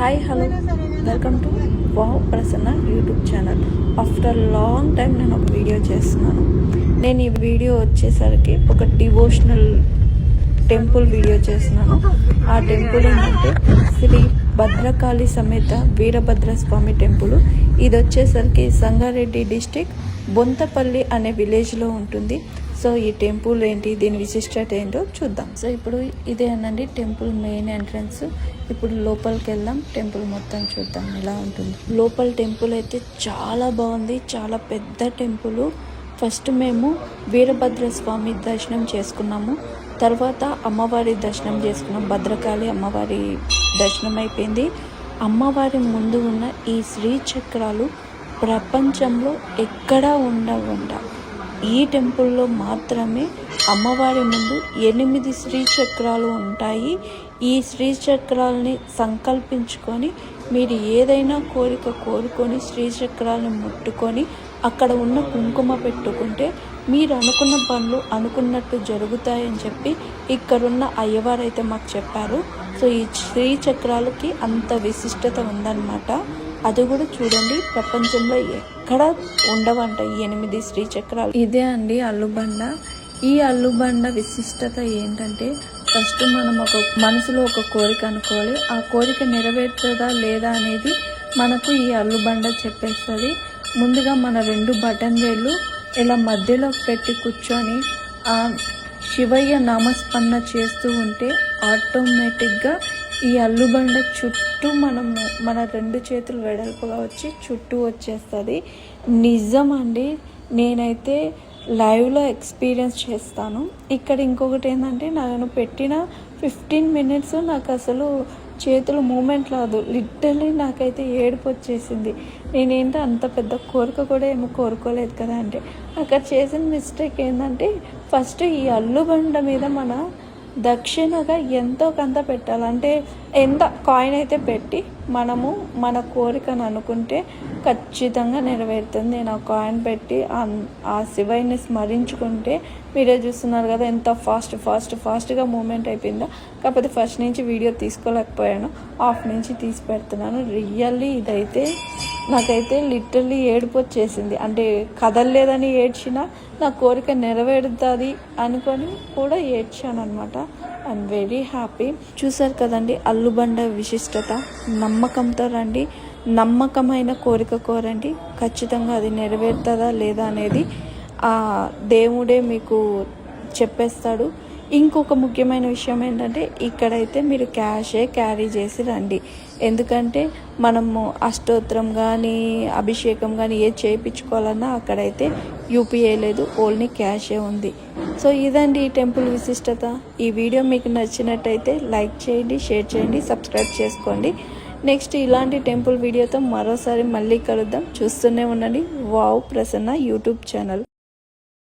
Hi hello welcome to wow Prasanna YouTube channel. After long time నేను ఒక video చేస్తున్నాను. నేను ఈ వీడియో వచ్చేసరికి ఒక డివోషనల్ టెంపుల్ వీడియో చేస్తున్నాను. ఆ టెంపుల్ ఏంటంటే శ్రీ భద్రకాళి సమేత వీరభద్ర స్వామి టెంపుల్. ఇది వచ్చేసరికి సంగారెడ్డి డిస్టిక్ బొంతపల్లి అనే విలేజ్లో ఉంటుంది. సో ఈ టెంపుల్ ఏంటి, దీని విశిష్టత ఏంటో చూద్దాం. సో ఇప్పుడు ఇదే అనండి టెంపుల్ మెయిన్ ఎంట్రన్స్. ఇప్పుడు లోపలికి వెళ్దాం, టెంపుల్ మొత్తం చూద్దాం ఎలా ఉంటుంది. లోపల టెంపుల్ అయితే చాలా బాగుంది, చాలా పెద్ద టెంపుల్. ఫస్ట్ మేము వీరభద్ర స్వామి దర్శనం చేసుకున్నాము, తర్వాత అమ్మవారి దర్శనం చేసుకున్నాం. భద్రకాళి అమ్మవారి దర్శనం అయిపోయింది. అమ్మవారి ముందు ఉన్న ఈ శ్రీచక్రాలు ప్రపంచంలో ఎక్కడా ఉండవంట. ఈ టెంపుల్లో మాత్రమే అమ్మవారి ముందు 8 శ్రీచక్రాలు ఉంటాయి. ఈ శ్రీచక్రాలని సంకల్పించుకొని మీరు ఏదైనా కోరిక కోరుకొని శ్రీచక్రాలను ముట్టుకొని అక్కడ ఉన్న కుంకుమ పెట్టుకుంటే మీరు అనుకున్న పనులు అనుకున్నట్టు జరుగుతాయని చెప్పి ఇక్కడున్న అయ్యవారు అయితే మాకు చెప్పారు. సో ఈ శ్రీచక్రాలకి అంత విశిష్టత ఉందన్నమాట. అది కూడా చూడండి, ప్రపంచంలో ఎక్కడ ఉండవంట ఈ 8 శ్రీచక్రాలు. ఇదే అండి అల్లుబండ. ఈ అల్లుబండ విశిష్టత ఏంటంటే ఫస్ట్ మనం ఒక మనసులో ఒక కోరిక అనుకోవాలి. ఆ కోరిక నెరవేరుతుందా లేదా అనేది మనకు ఈ అల్లుబండ చెప్పేస్తుంది. ముందుగా మన 2 బటన్ వేళ్ళు ఇలా మధ్యలో పెట్టి కూర్చొని ఆ శివయ్య నామస్మరణ చేస్తూ ఉంటే ఆటోమేటిక్గా ఈ అల్లుబండ చుట్టూ మనము మన 2 చేతులు వెడల్పుగా వచ్చి చుట్టూ వచ్చేస్తుంది. నిజం అండి, నేనైతే లైవ్లో ఎక్స్పీరియన్స్ చేస్తాను. ఇక్కడ ఇంకొకటి ఏంటంటే నేను పెట్టిన 15 మినిట్స్ నాకు అసలు చేతులు మూమెంట్ రాదు. లిటరలీ నాకైతే ఏడుపు వచ్చేసింది. నేనేంటో అంత పెద్ద కోరిక కూడా ఏమో కోరుకోలేదు కదా. అంటే అక్కడ చేసిన మిస్టేక్ ఏంటంటే ఫస్ట్ ఈ అల్లుబండ మీద మన దక్షిణగా ఎంతో కొంత పెట్టాలంటే ఎంత కాయిన్ అయితే పెట్టి మనము మన కోరికను అనుకుంటే ఖచ్చితంగా నెరవేరుతుంది. నేను ఆ కాయిన్ పెట్టి ఆ శివయ్యని స్మరించుకుంటే మీరే చూస్తున్నారు కదా ఎంత ఫాస్ట్గా మూమెంట్ అయిపోయిందో. కాకపోతే ఫస్ట్ నుంచి వీడియో తీసుకోలేకపోయాను, ఆఫ్ నుంచి తీసి పెడుతున్నాను. రియల్లీ ఇదైతే నాకైతే లిటరల్లీ ఏడుపు వచ్చేసింది. అంటే కదలలేదని ఏడ్చినా నా కోరిక నెరవేరుతుంది అనుకొని కూడా ఏడ్చాను అనమాట. I'm very happy. చూసారు కదండి అల్లుబండ విశిష్టత. నమ్మకంతో రండి, నమ్మకమైన కోరిక కోరండి, ఖచ్చితంగా అది నెరవేరుతుందా లేదా అనేది ఆ దేవుడే మీకు చెప్పేస్తాడు. ఇంకొక ముఖ్యమైన విషయం ఏంటంటే ఇక్కడైతే మీరు క్యాషే క్యారీ చేసి రండి. ఎందుకంటే మనము అష్టోత్తరం కానీ అభిషేకం కానీ ఏది చేయించుకోవాలన్నా అక్కడైతే యూపీఐ లేదు, ఓన్లీ క్యాషే ఉంది. సో ఇదండి ఈ టెంపుల్ విశిష్టత. ఈ వీడియో మీకు నచ్చినట్టయితే లైక్ చేయండి, షేర్ చేయండి, సబ్స్క్రైబ్ చేసుకోండి. నెక్స్ట్ ఇలాంటి టెంపుల్ వీడియోతో మరోసారి మళ్ళీ కలుద్దాం. చూస్తూనే ఉండండి వావ్ ప్రసన్న యూట్యూబ్ ఛానల్.